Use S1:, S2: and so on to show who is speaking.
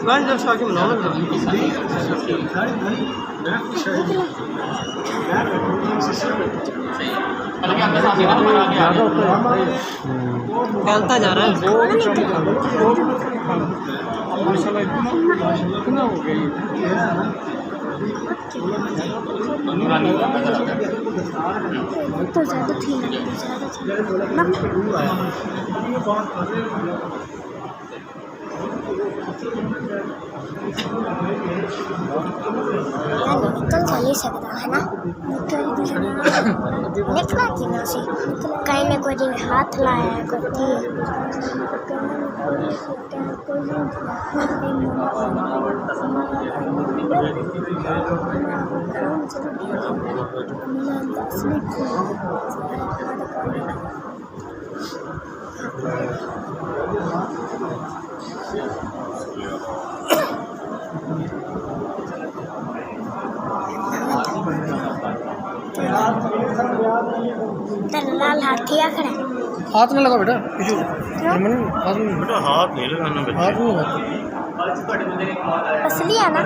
S1: Ben de sakin ol. फैलता जा रहा है कितना हो गई
S2: तो ज़्यादा थी निकल जा नहीं सकता है ना निकला कि ना सी कहीं ने कोई दिन हाथ लाया करती लाल हाथी खड़ा
S1: हाथ में लगा बेटा
S3: हाथ नहीं लगाना
S1: हाथ में
S2: असली है ना